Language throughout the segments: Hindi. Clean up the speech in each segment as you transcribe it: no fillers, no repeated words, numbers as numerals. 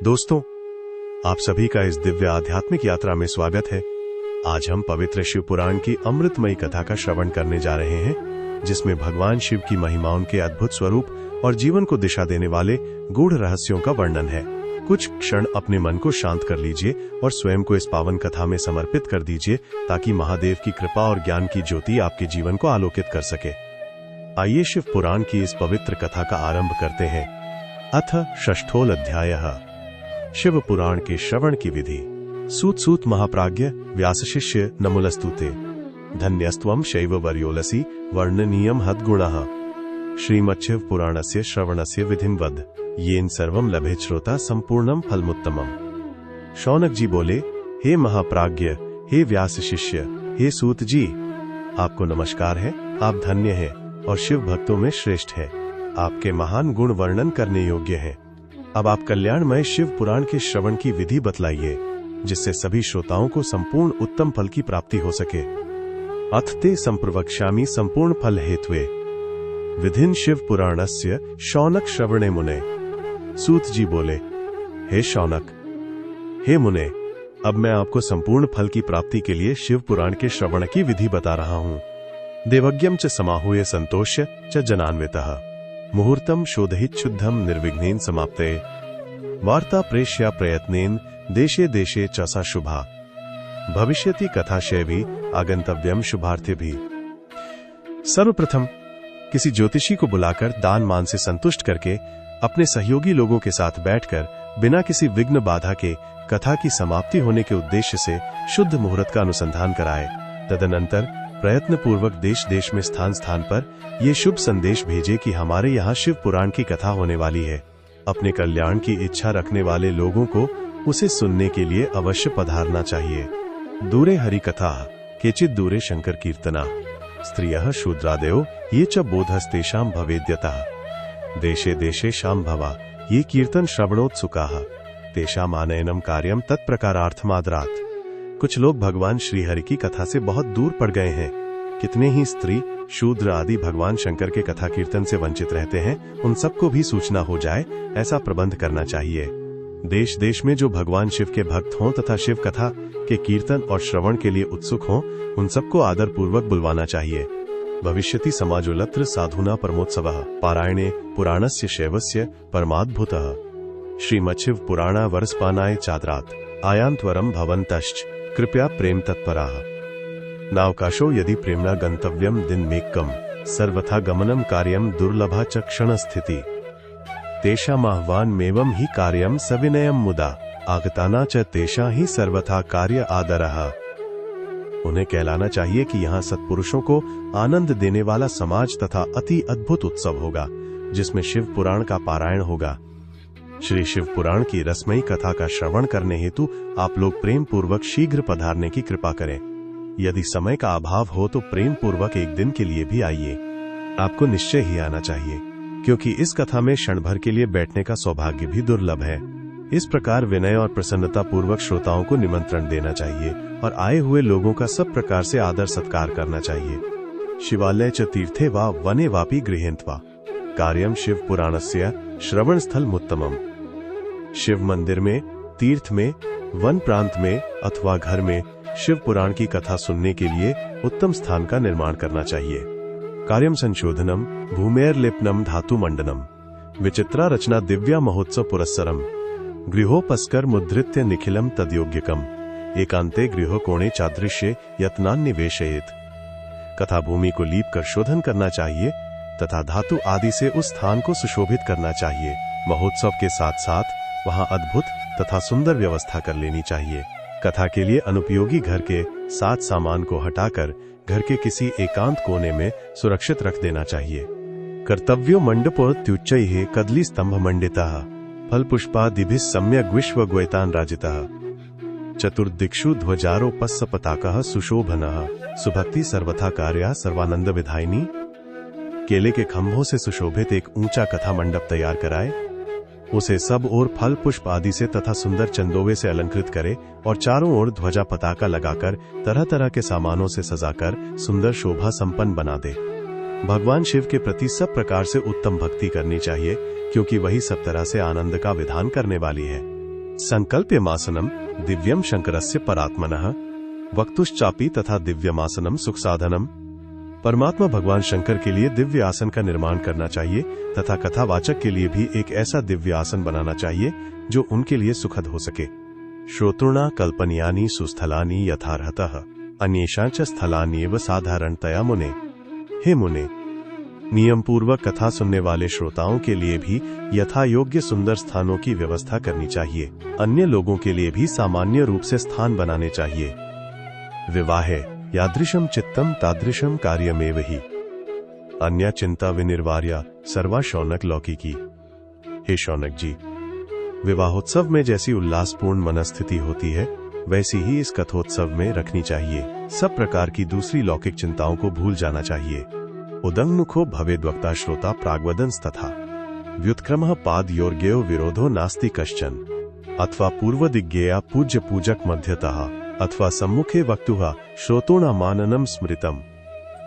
दोस्तों, आप सभी का इस दिव्य आध्यात्मिक यात्रा में स्वागत है। आज हम पवित्र शिव पुराण की अमृतमयी कथा का श्रवण करने जा रहे हैं, जिसमें भगवान शिव की महिमाओं के अद्भुत स्वरूप और जीवन को दिशा देने वाले गूढ़ रहस्यों का वर्णन है। कुछ क्षण अपने मन को शांत कर लीजिए और स्वयं को इस पावन कथा में समर्पित कर दीजिए, ताकि महादेव की कृपा और ज्ञान की ज्योति आपके जीवन को आलोकित कर सके। आइए शिव पुराण की इस पवित्र कथा का आरंभ करते हैं। अथ षष्ठोल अध्यायः। शिव पुराण के श्रवण की विधि। सूत सूत महाप्राज्ञ व्यास शिष्य नमुलस्तुते। धन्यस्त्वं शैव वर्योलसी वर्णनीयं हद्गुणः। श्रीमच्छिव पुराणस्य श्रवणस्य विधिं वद, येन सर्वं लभेत श्रोता संपूर्णं फलमुत्तमम्। शौनक जी बोले, हे महाप्राज्ञ, हे व्यास शिष्य, हे सूत जी, आपको नमस्कार है। आप धन्य हैं और शिव भक्तों में श्रेष्ठ है। आपके महान गुण वर्णन करने योग्य हैं। अब आप कल्याणमय शिव पुराण के श्रवण की विधि बतलाइए, जिससे सभी श्रोताओं को संपूर्ण उत्तम फल की प्राप्ति हो सके। अथ ते संप्रवक्ष्यामि संपूर्ण फल हेत्वे विधिन शिव पुराणस्य शौनक श्रवणे मुने। सूत जी बोले, हे शौनक, हे मुने, अब मैं आपको संपूर्ण फल की प्राप्ति के लिए शिव पुराण के श्रवण की विधि बता रहा हूँ। देवज्ञम च समाहूय संतोष्य च जनान्वितः मुहूर्तम शोधहित शुद्धम निर्विघ्नेन समाप्ते वार्ता प्रेष्या प्रयत्नेन देशे देशे च सा शुभा भविष्यति कथाशय भी आगंतव्यम शुभार्थे भी। सर्वप्रथम किसी ज्योतिषी को बुलाकर दान मान से संतुष्ट करके अपने सहयोगी लोगों के साथ बैठकर बिना किसी विघ्न बाधा के कथा की समाप्ति होने के उद्देश्य से शुद्ध मुहूर्त का अनुसंधान कराए। तदनंतर प्रयत्न पूर्वक देश देश में स्थान स्थान पर ये शुभ संदेश भेजे कि हमारे यहाँ शिव पुराण की कथा होने वाली है। अपने कल्याण की इच्छा रखने वाले लोगों को उसे सुनने के लिए अवश्य पधारना चाहिए। दूरे हरि कथा केचित दूरे शंकर कीर्तना स्त्रियः शूद्रादयो ये च बोधस्तेषां भवेद्यतः देशे देशे शाम भवा ये कीर्तन श्रवणोत्सुकाः तेषाम् आनयनम कार्यम तत्प्रकारार्थमादरात्। कुछ लोग भगवान श्रीहरि की कथा से बहुत दूर पड़ गए हैं। कितने ही स्त्री शूद्र आदि भगवान शंकर के कथा कीर्तन से वंचित रहते हैं। उन सबको भी सूचना हो जाए, ऐसा प्रबंध करना चाहिए। देश देश में जो भगवान शिव के भक्त हों तथा शिव कथा के कीर्तन और श्रवण के लिए उत्सुक हों, उन सबको आदर पूर्वक बुलवाना चाहिए। भविष्यति समाजोलत्र साधुना परमोत्सवः पारायणे पुराणस्य शैवस्य परमाद्भुतः। श्रीमच्छिव पुराणा वर्षपानाय चादरात् आयांत्वरम भवन्तश्च कृपया प्रेम तत्पराः। नावकाशो यदि प्रेमना गंतव्यम दिन मेक्कम सर्वथा गमनम कार्यम दुर्लभा च क्षण स्थिति तेषामाह्वान मेवम ही कार्यम सविनयम मुदा आगताना च तेषा ही सर्वथा कार्य आदरः। उन्हें कहलाना चाहिए कि यहाँ सत्पुरुषों को आनंद देने वाला समाज तथा अति अद्भुत उत्सव होगा, जिसमें शिव पुराण का पारायण होगा। श्री शिव पुराण की रसमयी कथा का श्रवण करने हेतु आप लोग प्रेम पूर्वक शीघ्र पधारने की कृपा करें। यदि समय का अभाव हो तो प्रेम पूर्वक एक दिन के लिए भी आइए। आपको निश्चय ही आना चाहिए, क्योंकि इस कथा में क्षण भर के लिए बैठने का सौभाग्य भी दुर्लभ है। इस प्रकार विनय और प्रसन्नता पूर्वक श्रोताओं को निमंत्रण देना चाहिए और आए हुए लोगों का सब प्रकार से आदर सत्कार करना चाहिए। शिवालय च तीर्थे वा वने वापि गृहेन्त्वा कार्यम शिव पुराणस्य श्रवण स्थल मुत्तमम। शिव मंदिर में, तीर्थ में, वन प्रांत में अथवा घर में शिव पुराण की कथा सुनने के लिए उत्तम स्थान का निर्माण करना चाहिए। कार्यम संशोधनम भूमेर्लिपनम धातु मंडनम विचित्रा रचना दिव्या महोत्सव पुरस्सरम गृहोपस्कर मुद्रित्य निखिलम तद्योग्यकम एकांते गृह कोणे चादृश्य यत्नान्निवेशयेत्। कथा भूमि को लीप कर शोधन करना चाहिए तथा धातु आदि से उस स्थान को सुशोभित करना चाहिए। महोत्सव के साथ साथ वहां अद्भुत तथा सुंदर व्यवस्था कर लेनी चाहिए। कथा के लिए अनुपयोगी घर के साथ सामान को हटाकर घर के किसी एकांत कोने में सुरक्षित रख देना चाहिए। कर्तव्यो मंडपोत्युच्चैः कदली स्तंभ मंडितः फल पुष्पादिभिः सम्यग् विश्वग्वैतान् राजितः चतुर्दिक्षु ध्वजारोपस्य पताकः सुशोभनः सुभक्ति सर्वथा कार्या सर्वानंद विधायिनी। केले के खंभों से सुशोभित एक ऊंचा कथा मंडप तैयार कराए, उसे सब ओर फल पुष्प आदि से तथा सुंदर चंदोवे से अलंकृत करे और चारों ओर ध्वजा पताका लगाकर तरह तरह के सामानों से सजाकर सुंदर शोभा संपन्न बना दे। भगवान शिव के प्रति सब प्रकार से उत्तम भक्ति करनी चाहिए, क्योंकि वही सब तरह से आनंद का विधान करने वाली है। संकल्प्यमासनम दिव्यम शंकरस्य परात्मनः वक्तुश्चापि तथा दिव्यमासनम सुख साधनम। परमात्मा भगवान शंकर के लिए दिव्य आसन का निर्माण करना चाहिए तथा कथावाचक के लिए भी एक ऐसा दिव्य आसन बनाना चाहिए जो उनके लिए सुखद हो सके। श्रोतृणा कल्पनीयानि सुस्थलानि यथार्हतः अन्येषां च स्थलान्येव साधारणतया मुने। हे मुने, नियम पूर्वक कथा सुनने वाले श्रोताओं के लिए भी यथा योग्य सुंदर स्थानों की व्यवस्था करनी चाहिए। अन्य लोगों के लिए भी सामान्य रूप से स्थान बनाने चाहिए। विवाहे यादृशम चित्तम तादृशम कार्यमेव हि अन्य चिंता विनिर्वार्या सर्वा शौनक लौकिकी। हे शौनक जी, विवाहोत्सव में जैसी उल्लासपूर्ण मनस्थिति होती है वैसी ही इस कथोत्सव में रखनी चाहिए। सब प्रकार की दूसरी लौकिक चिंताओं को भूल जाना चाहिए। उदंगमुखो भवेद्वक्ता श्रोता प्राग्वदंस तथा व्युत्क्रमः पादयोर्गयो विरोधो नास्ति कश्चन अथवा पूर्वदिग्गेया पूज्य पूजक मध्यतः अथवा सम्मुखे वक्तुः श्रोतोणा माननम स्मृतम।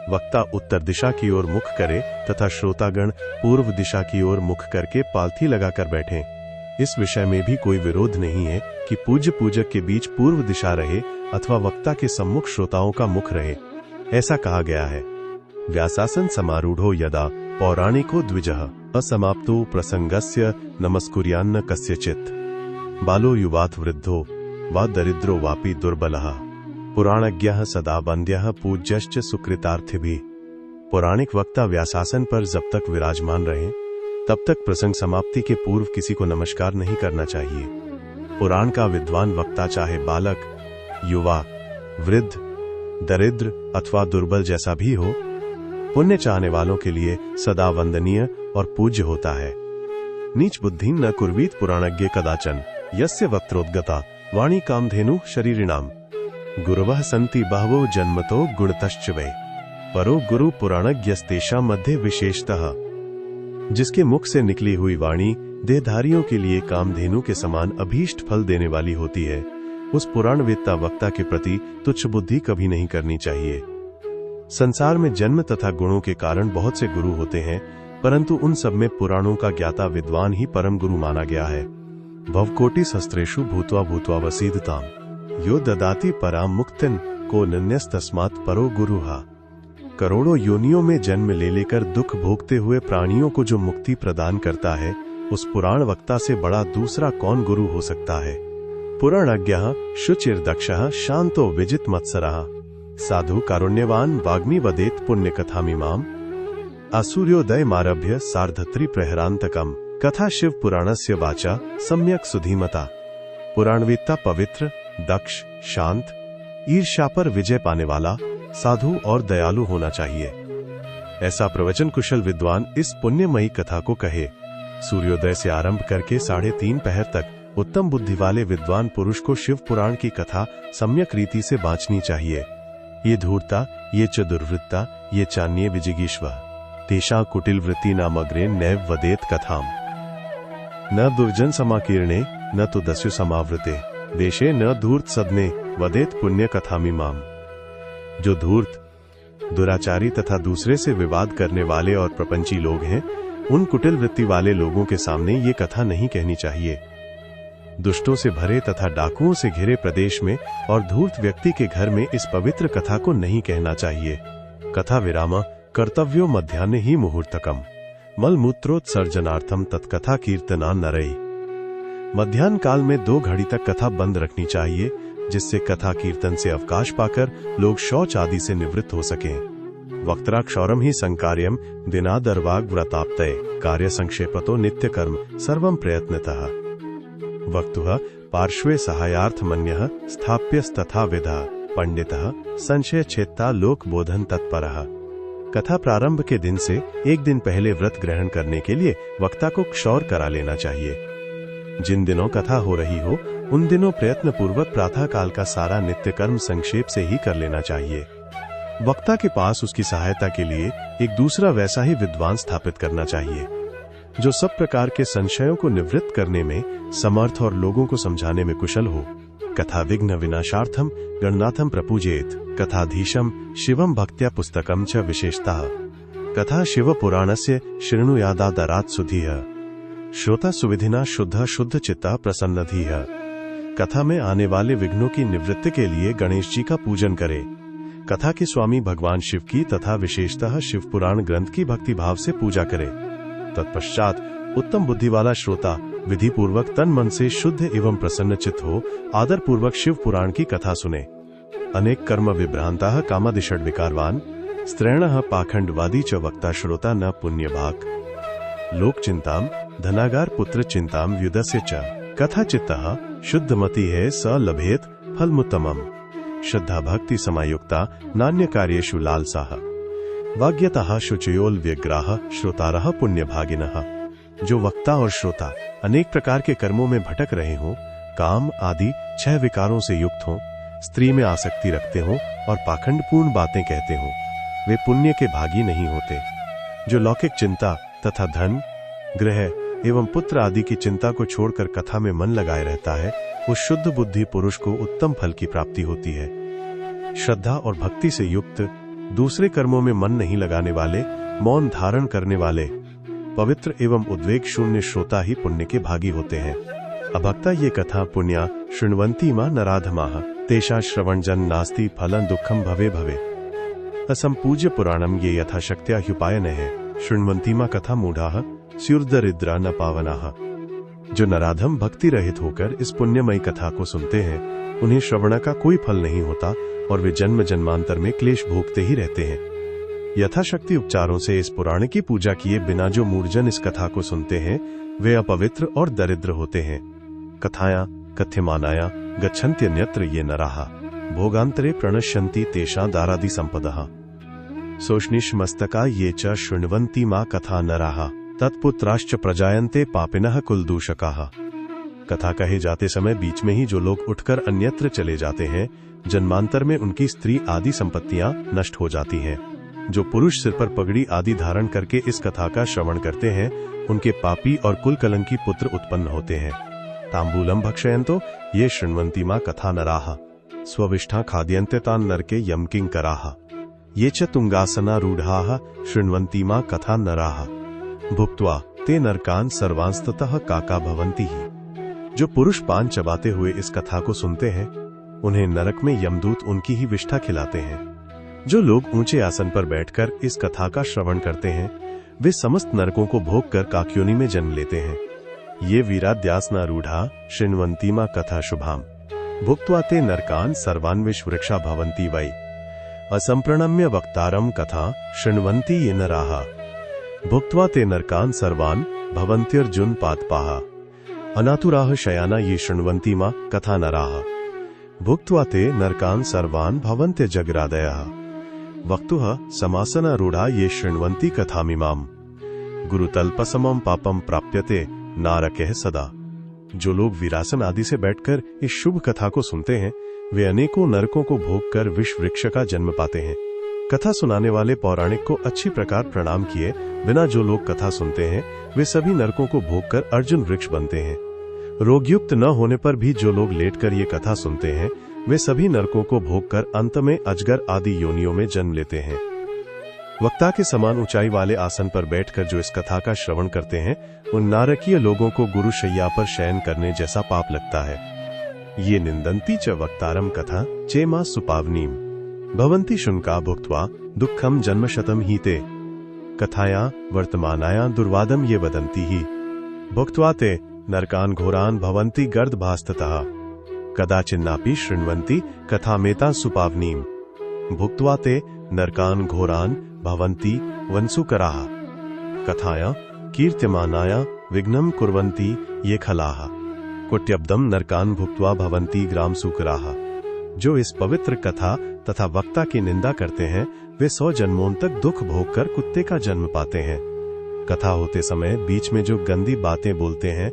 वक्ता उत्तर दिशा की ओर मुख करे तथा श्रोतागण पूर्व दिशा की ओर मुख करके पालथी लगाकर बैठें। इस विषय में भी कोई विरोध नहीं है कि पूज्य पूजक के बीच पूर्व दिशा रहे अथवा वक्ता के सम्मुख श्रोताओं का मुख रहे। ऐसा कहा गया है। व्यासासन समारूढ़ो यदा पौराणिको द्विजः असमाप्तो प्रसंगस्य नमस्कुर्यान्न कस्यचित् बालो युवात् वृद्धो वा दरिद्रो वापि दुर्बलः पुराणज्ञः सदा वन्द्यः पूज्यश्च सुकृतार्थिभिः। पौराणिक वक्ता व्यासासन पर जब तक विराजमान रहे तब तक प्रसंग समाप्ति के पूर्व किसी को नमस्कार नहीं करना चाहिए। पुराण का विद्वान वक्ता चाहे बालक, युवा, वृद्ध, दरिद्र अथवा दुर्बल जैसा भी हो, पुण्य चाहने वालों के लिए सदा वंदनीय और पूज्य होता है। नीच बुद्धि न कुर्वीत पुराणज्ञ कदाचन यस्य वक्त्रोद्गता वाणी कामधेनु शरीरिणाम गुरवः सन्ति बहवो जन्मतो गुणतश्च वै परो गुरु पुराणज्ञस्तेषां मध्ये विशेषतः। जिसके मुख से निकली हुई वाणी देहधारियों के लिए कामधेनु के समान अभीष्ट फल देने वाली होती है, उस पुराणवेत्ता वक्ता के प्रति तुच्छ बुद्धि कभी नहीं करनी चाहिए। संसार में जन्म तथा गुणों के कारण बहुत से गुरु होते हैं, परंतु उन सब में पुराणों का ज्ञाता विद्वान ही परम गुरु माना गया है। भवकोटि शस्त्रेषु भूत्वा भूत्वा वसीदताम यो ददाति पराम मुक्तिन को नन्यस्तस्मात् परो गुरुहा। करोड़ों योनियों में जन्म ले लेकर दुख भोगते हुए प्राणियों को जो मुक्ति प्रदान करता है, उस पुराण वक्ता से बड़ा दूसरा कौन गुरु हो सकता है। पुराणज्ञः शुचिर्दक्षः शांतो विजित मत्सरः साधु कारुण्यवान वाग्मी वदेत पुण्य कथामिमाम आसूर्योदयमारभ्य सार्धत्री प्रहरांतकम कथा शिव पुराणस्य वाचा सम्यक सुधीमता। पुराणवेत्ता पवित्र, दक्ष, शांत, ईर्ष्या पर विजय पाने वाला, साधु और दयालु होना चाहिए। ऐसा प्रवचन कुशल विद्वान इस पुण्यमयी कथा को कहे। सूर्योदय से आरंभ करके 3:30 पहर तक उत्तम बुद्धि वाले विद्वान पुरुष को शिव पुराण की कथा सम्यक रीति से बांचनी चाहिए। ये धूर्ता, ये च दुर्वृत्ता, ये चान्ये विजिगीश्व तेषा कुटिल वृत्ति नामग्रे नैव वदेत कथाम न दुर्जन समाकीर्णे न तो दस्यु समावृते देशे न धूर्त सदने वदेत पुण्य कथामिमाम। जो धूर्त, दुराचारी तथा दूसरे से विवाद करने वाले और प्रपंची लोग हैं, उन कुटिल वृत्ति वाले लोगों के सामने ये कथा नहीं कहनी चाहिए। दुष्टों से भरे तथा डाकुओं से घिरे प्रदेश में और धूर्त व्यक्ति के घर में इस पवित्र कथा को नहीं कहना चाहिए। कथा विराम कर्तव्यो मध्याह्ने ही मुहूर्तकम मलमूत्रोत्सर्जनार्थम तत्कथा कीर्तना नरई। मध्याह्न काल में 2 घड़ी तक कथा बंद रखनी चाहिए, जिससे कथा कीर्तन से अवकाश पाकर लोग शौच आदि से निवृत्त हो सकें। वक्त्रा क्षौरम ही संकार्यम दिनादर्वाग व्रताप्तये कार्य संक्षेपतो नित्य कर्म सर्वं प्रयत्नतः वक्तुः पार्श्वे सहायार्थमन्यः स्थाप्यस्तथा विधा पंडितः संशय छेत्ता लोक बोधन तत्परः। कथा प्रारंभ के दिन से एक दिन पहले व्रत ग्रहण करने के लिए वक्ता को क्षौर करा लेना चाहिए। जिन दिनों कथा हो रही हो उन दिनों प्रयत्न पूर्वक प्रातः काल का सारा नित्य कर्म संक्षेप से ही कर लेना चाहिए। वक्ता के पास उसकी सहायता के लिए एक दूसरा वैसा ही विद्वान स्थापित करना चाहिए, जो सब प्रकार के संशयों को निवृत्त करने में समर्थ और लोगों को समझाने में कुशल हो। कथा विघ्न विनाशार्थम गणनाथम प्रपूजेत कथाधीशम शिवम भक्त्या पुस्तकम च विशेषतः कथा शिव पुराणस्य शृणुयादादरात् सुधीः। श्रोता सुविधिना शुद्ध शुद्ध चित्ता प्रसन्नधीः। कथा में आने वाले विघ्नों की निवृत्ति के लिए गणेश जी का पूजन करें। कथा के स्वामी भगवान शिव की तथा विशेषतः शिव पुराण ग्रंथ की भक्ति भाव से पूजा करें। तत्पश्चात उत्तम बुद्धि वाला श्रोता विधि पूर्वक तन मन से शुद्ध एवं प्रसन्नचित्त हो आदर पूर्वक शिव पुराण की कथा सुने। अनेक कर्म विभ्रांताः कामादिषड् विकारवान स्त्रैणः पाखंडवादी च वक्ता श्रोता न पुण्यभाक्। लोक चिंताम धनागार पुत्र चिंताम व्युदस्य च कथा चित्तः शुद्धमति है स लभेत फलमुत्तमम्। श्रद्धा भक्ति समायुक्ता नान्य कार्येषु लालसाः वाग्यतः शुचयोल व्यग्राः श्रोतारः पुण्यभागिनः। जो वक्ता और श्रोता अनेक प्रकार के कर्मों में भटक रहे हों, काम आदि 6 विकारों से युक्त हों, स्त्री में आसक्ति रखते हों और पाखंडपूर्ण बातें कहते हों, वे पुण्य के भागी नहीं होते। जो लौकिक चिंता तथा धन गृह एवं पुत्र आदि की चिंता को छोड़कर कथा में मन लगाए रहता है, उस शुद्ध बुद्धि पुरुष को उत्तम फल की प्राप्ति होती है। श्रद्धा और भक्ति से युक्त दूसरे कर्मों में मन नहीं लगाने वाले, मौन धारण करने वाले, पवित्र एवं उद्वेग शून्य श्रोता ही पुण्य के भागी होते हैं। अभक्ता ये कथा पुण्या शृण्वन्ति मा नराधमाः तेषा श्रवण जन नास्ति फलं दुःखम भवे भवे। असंपूज्य पुराणम ये यथाशक्त्या ह्युपायनः शृण्वन्ति मा कथा मूढ़ाः स्युर्दरिद्रा न पावनाः। जो नराधम भक्ति रहित होकर इस पुण्यमयी कथा को सुनते हैं, उन्हें श्रवण का कोई फल नहीं होता और वे जन्म जन्मांतर में क्लेश भोगते ही रहते हैं। यथाशक्ति उपचारों से इस पुराण की पूजा किए बिना जो मूर्जन इस कथा को सुनते हैं, वे अपवित्र और दरिद्र होते हैं। कथाया कथ्यमानाया गच्छन्त्यन्यत्र ये नराः भोगांतरे प्रणश्यन्ति तेषां दारादि संपदः। सोष्णिष्मस्तका ये च शृण्वन्ति मा कथा नराः तत्पुत्राश्च प्रजायन्ते पापिनः कुलदूषकाः। कथा कहे जाते समय बीच में ही जो लोग उठकर अन्यत्र चले जाते हैं, जन्मांतर में उनकी स्त्री आदि संपत्तियां नष्ट हो जाती हैं। जो पुरुष सिर पर पगड़ी आदि धारण करके इस कथा का श्रवण करते हैं, उनके पापी और कुल कलंकी पुत्र उत्पन्न होते हैं। तांबूलम भक्षयन्तो ये शृण्वन्ति मा कथा नराः स्वविष्ठा खाद्यन्ते तान् नरके यम किंकराः। ये च तुंगासना रूढ़ाः शृण्वन्ति मा कथा नराः भुक्त्वा ते नरकान् सर्वांस्ततः काका भवन्ति ही। जो पुरुष पान चबाते हुए इस कथा को सुनते हैं, उन्हें नरक में यमदूत उनकी ही विष्ठा खिलाते हैं। जो लोग ऊंचे आसन पर बैठकर इस कथा का श्रवण करते हैं, वे समस्त नरकों को भोग कर काक्योनि में जन्म लेते हैं। ये वीराद्यासना रूढ़ा शृण्वन्ति मा कथा शुभाम भुक्त्वा ते नरकान् सर्वान् विषवृक्षा भवन्ति वै। असंप्रणम्य वक्तारम कथा शृण्वन्ति ये नराः भुक्त्वा ते नरकान् सर्वान् भवन्त्यर्जुन पादपाः। अनातुराः शयाना ये शृण्वन्ति मा कथा नराः भुक्त्वा ते नरकान् सर्वान् भवन्त्य जगरादयः। वक्तुः समासनारूढ़ा ये शृण्वन्ति कथामिमाम् गुरुतल्पसमं पापं प्राप्यते नारकः सदा। जो लोग वीरासन आदि से बैठकर इस शुभ कथा को सुनते हैं, वे अनेकों नरकों को भोग कर विष वृक्ष का जन्म पाते हैं। कथा सुनाने वाले पौराणिक को अच्छी प्रकार प्रणाम किए बिना जो लोग कथा सुनते हैं, वे सभी नरकों को भोग कर अर्जुन वृक्ष बनते हैं। रोगयुक्त न होने पर भी जो लोग लेटकर ये कथा सुनते हैं, वे सभी नरकों को भोग कर अंत में अजगर आदि योनियों में जन्म लेते हैं। वक्ता के समान ऊंचाई वाले आसन पर बैठकर जो इस कथा का श्रवण करते हैं, उन नारकीय लोगों को गुरु शैया पर शयन करने जैसा पाप लगता है। ये निंदन्ति च वक्तारम कथा चेमा सुपावनीम भवन्ति शुनका भुक्त्वा दुःखम जन्मशतम ही ते। कथाया वर्तमानाया दुर्वादम ये वदन्ति ही भुक्त्वा ते नरकान् घोरान् भवन्ति गर्दभास्ततः। कदाचिन्नापि शृण्वन्ति कथामेतां सुपावनीम भुक्त्वा ते नरकान् घोरान् भवन्ति वंसुकराः। कथाया कीर्त्यमानाया विघ्नं कुर्वन्ति ये खलाः कुट्यब्दं नरकान् भुक्त्वा भवन्ति ग्रामसुकराः। जो इस पवित्र कथा तथा वक्ता की निंदा करते हैं, वे 100 जन्मों तक दुख भोग कर कुत्ते का जन्म पाते हैं। कथा होते समय बीच में जो गंदी बातें बोलते हैं,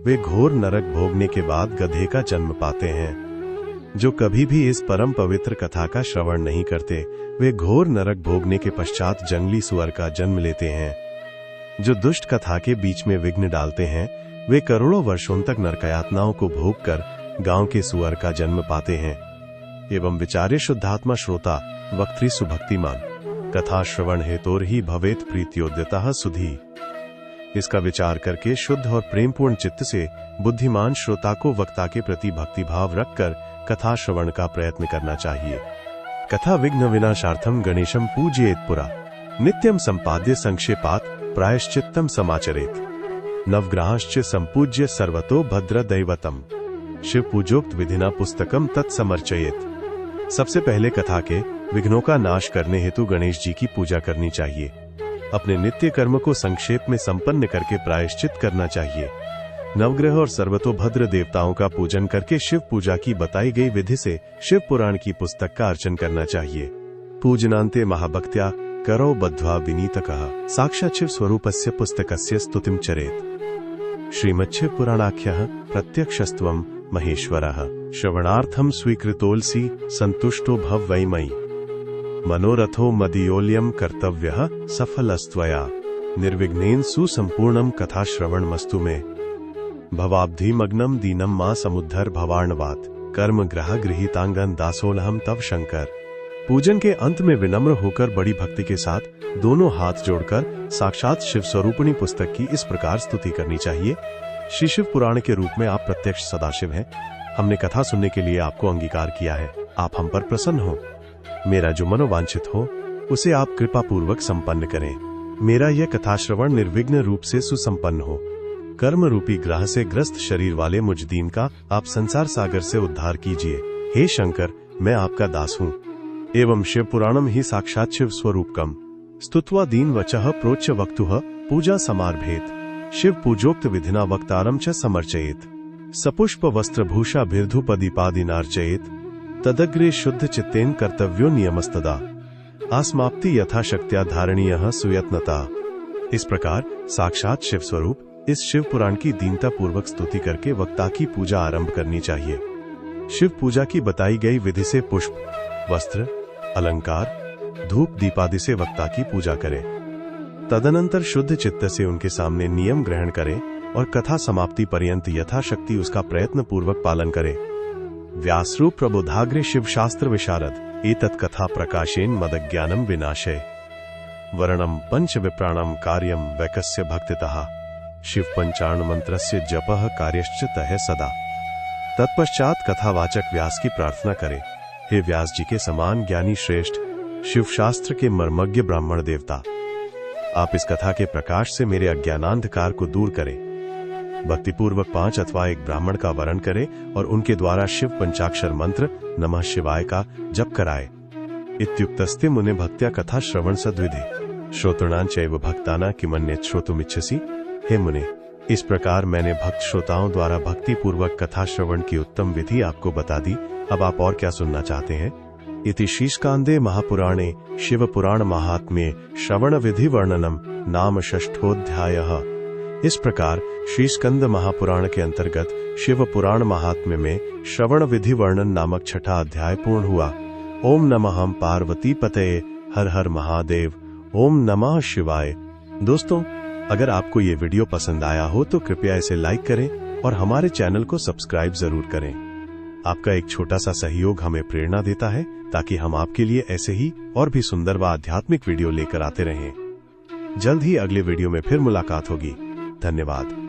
वे घोर नरक भोगने के बाद गधे का जन्म पाते हैं। जो कभी भी इस परम पवित्र कथा का श्रवण नहीं करते, वे घोर नरक भोगने के पश्चात जंगली सुअर का जन्म लेते हैं। जो दुष्ट कथा के बीच में विघ्न डालते हैं, वे करोड़ों वर्षों तक नरकयातनाओं को भोग कर गांव के सुअर का जन्म पाते हैं। एवं विचारे शुद्धात्मा श्रोता वक्त्री सुभक्तिमान कथा श्रवण हेतोर ही भवेत प्रीत्योद्यतः सुधी। इसका विचार करके शुद्ध और प्रेमपूर्ण चित्त से बुद्धिमान श्रोता को वक्ता के प्रति भक्तिभाव रखकर कथा श्रवण का प्रयत्न करना चाहिए। कथा विघ्न विनाशार्थम गणेशम पूजयेत पुरा, नित्यम संपाद्य संक्षेपात प्रायश्चित्तम समाचरेत, नवग्रहाश्च संपूज्य सर्वतो भद्र दैवतम, शिव पूजोक्त विधिना पुस्तकम तत्समर्चयेत। सबसे पहले कथा के विघ्नों का नाश करने हेतु गणेश जी की पूजा करनी चाहिए। अपने नित्य कर्म को संक्षेप में संपन्न करके प्रायश्चित करना चाहिए। नवग्रह और सर्वतोभद्र देवताओं का पूजन करके शिव पूजा की बताई गई विधि से शिव पुराण की पुस्तक का अर्चन करना चाहिए। पूजनान्ते महाभक्त्या करो बद्ध्वा विनीतकः, साक्षात् शिव स्वरूपस्य पुस्तकस्य स्तुतिं चरेत्। श्रीमच्छिव पुराणाख्यः प्रत्यक्षस्त्वं महेश्वरः, श्रवणार्थं स्वीकृतोऽसि संतुष्टो भव वै मयि, मनोरथो मदीयोल्यं कर्तव्यः सफलस्त्वया, निर्विघ्नेन सुसंपूर्णं कथा श्रवण मस्तु मे, भवाब्धिमग्नं दीनं मा समुद्धर भवार्णवात्, कर्म ग्रह गृहीतांगन दासोलहम तव शंकर। पूजन के अंत में विनम्र होकर बड़ी भक्ति के साथ दोनों हाथ जोड़कर साक्षात शिव स्वरूपिणी पुस्तक की इस प्रकार स्तुति करनी चाहिए। श्री शिव पुराण के रूप में आप प्रत्यक्ष सदाशिव हैं। हमने कथा सुनने के लिए आपको अंगीकार किया है। आप हम पर प्रसन्न हो। मेरा जो मनोवांछित हो उसे आप कृपा पूर्वक संपन्न करें। मेरा यह कथा श्रवण निर्विघ्न रूप से सुसंपन्न हो। कर्म रूपी ग्रह से ग्रस्त शरीर वाले मुझ दीन का आप संसार सागर से उद्धार कीजिए। हे शंकर, मैं आपका दास हूँ। एवं शिव पुराणम ही साक्षात शिव स्वरूपकम, स्तुत्वा दीन वचः प्रोच्य वक्तुः पूजा समारभेत, शिव पूजोक्त विधिना वक्तारम च समर्चयेत, सपुष्प वस्त्रभूषा बिर्धुपदीपादिनार्चयेत, तदग्रे शुद्ध चित्तेन कर्तव्यो नियमस्तदा, आसमाप्ति यथाशक्त्या धारणीयः सुयत्नता। इस प्रकार साक्षात शिव स्वरूप इस शिव पुराण की दीनता पूर्वक स्तुति करके वक्ता की पूजा आरंभ करनी चाहिए। शिव पूजा की बताई गई विधि से पुष्प, वस्त्र, अलंकार, धूप दीपादि से वक्ता की पूजा करें। तदनंतर शुद्ध चित्त से उनके सामने नियम ग्रहण करें और कथा समाप्ति पर्यंत यथाशक्ति उसका प्रयत्न पूर्वक पालन करें। व्यासरूप प्रबोधाग्रे शिव शास्त्र विशारद एतत् कथा प्रकाशेन मदज्ञानम विनाशय, वर्णम पंच विप्राणम कार्यम वैकस्य भक्तितः, शिव पंचाण मंत्रस्य जपः कार्यश्च तह सदा। तत्पश्चात कथावाचक व्यास की प्रार्थना करें। हे व्यास जी के समान ज्ञानी श्रेष्ठ शिव शास्त्र के मर्मज्ञ ब्राह्मण देवता, आप इस कथा के प्रकाश से मेरे अज्ञानांधकार को दूर करें। भक्तिपूर्वक 5 अथवा 1 ब्राह्मण का वरण करें और उनके द्वारा शिव पंचाक्षर मंत्र नमः शिवाय का जप कराए। इत्युक्तस्ते मुने भक्त्या कथा श्रवण सद्विधि, श्रोतॄणां चैव भक्तानां किमन्यत् श्रोतुमिच्छसि। हे मुने, इस प्रकार मैंने भक्त श्रोताओं द्वारा भक्ति पूर्वक कथा श्रवण की उत्तम विधि आपको बता दी। अब आप और क्या सुनना चाहते हैं? इति शीर्षकांदे महापुराणे शिव पुराण महात्म्ये श्रवण विधि वर्णनम नाम षष्ठोऽध्यायः। इस प्रकार शीर्षकंद महापुराण के अंतर्गत शिव पुराण महात्म्य में श्रवण विधि वर्णन नामक 6ठा अध्याय पूर्ण हुआ। ओम नमः पार्वती पतये, हर हर महादेव, ओम नमः शिवाय। दोस्तों, अगर आपको ये वीडियो पसंद आया हो तो कृपया इसे लाइक करें और हमारे चैनल को सब्सक्राइब जरूर करें। आपका एक छोटा सा सहयोग हमें प्रेरणा देता है ताकि हम आपके लिए ऐसे ही और भी सुंदर व आध्यात्मिक वीडियो लेकर आते रहें। जल्द ही अगले वीडियो में फिर मुलाकात होगी। धन्यवाद।